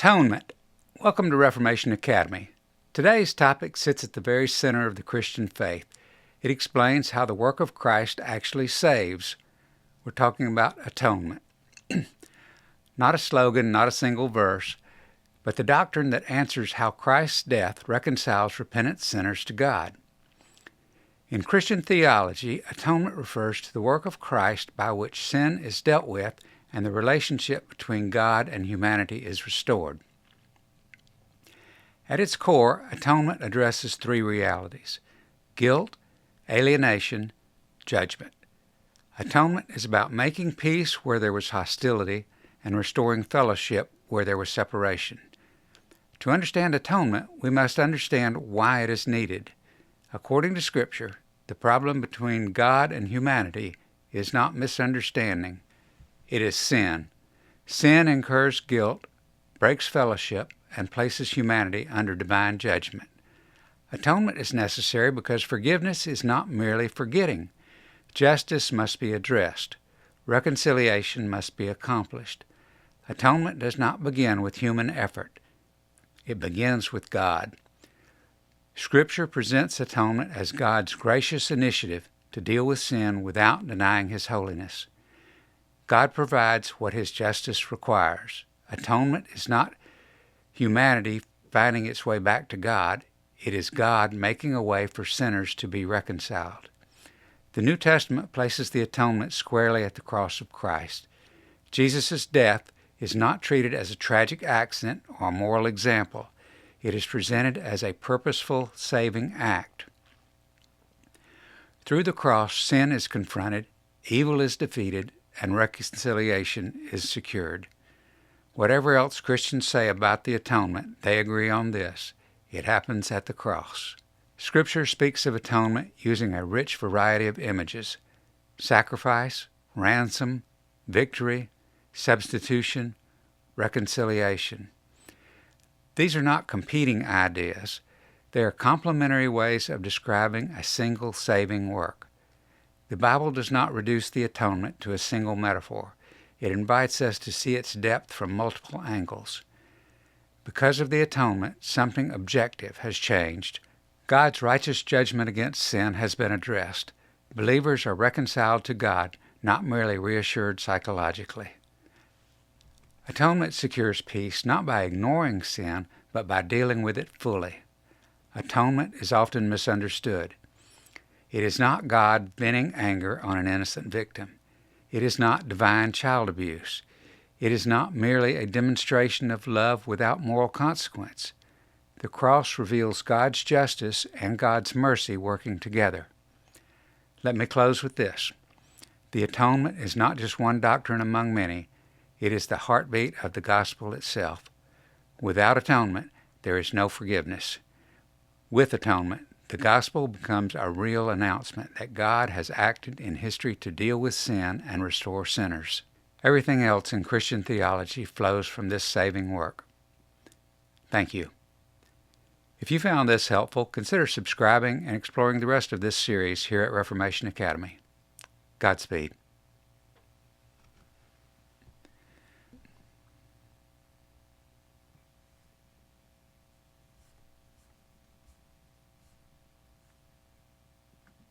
Atonement. Welcome to Reformation Academy. Today's topic sits at the very center of the Christian faith. It explains how the work of Christ actually saves. We're talking about atonement. Not a slogan, not a single verse, but the doctrine that answers how Christ's death reconciles repentant sinners to God. In Christian theology, atonement refers to the work of Christ by which sin is dealt with and the relationship between God and humanity is restored. At its core, atonement addresses three realities: guilt, alienation, judgment. Atonement is about making peace where there was hostility and restoring fellowship where there was separation. To understand atonement, we must understand why it is needed. According to Scripture, the problem between God and humanity is not misunderstanding. It is sin. Sin incurs guilt, breaks fellowship, and places humanity under divine judgment. Atonement is necessary because forgiveness is not merely forgetting. Justice must be addressed. Reconciliation must be accomplished. Atonement does not begin with human effort. It begins with God. Scripture presents atonement as God's gracious initiative to deal with sin without denying His holiness. God provides what His justice requires. Atonement is not humanity finding its way back to God. It is God making a way for sinners to be reconciled. The New Testament places the atonement squarely at the cross of Christ. Jesus' death is not treated as a tragic accident or a moral example. It is presented as a purposeful saving act. Through the cross, sin is confronted, evil is defeated, and reconciliation is secured. Whatever else Christians say about the atonement, they agree on this: it happens at the cross. Scripture speaks of atonement using a rich variety of images: sacrifice, ransom, victory, substitution, reconciliation. These are not competing ideas. They are complementary ways of describing a single saving work. The Bible does not reduce the atonement to a single metaphor. It invites us to see its depth from multiple angles. Because of the atonement, something objective has changed. God's righteous judgment against sin has been addressed. Believers are reconciled to God, not merely reassured psychologically. Atonement secures peace not by ignoring sin, but by dealing with it fully. Atonement is often misunderstood. It is not God venting anger on an innocent victim. It is not divine child abuse. It is not merely a demonstration of love without moral consequence. The cross reveals God's justice and God's mercy working together. Let me close with this. The atonement is not just one doctrine among many. It is the heartbeat of the gospel itself. Without atonement, there is no forgiveness. With atonement, the gospel becomes a real announcement that God has acted in history to deal with sin and restore sinners. Everything else in Christian theology flows from this saving work. Thank you. If you found this helpful, consider subscribing and exploring the rest of this series here at Reformation Academy. Godspeed.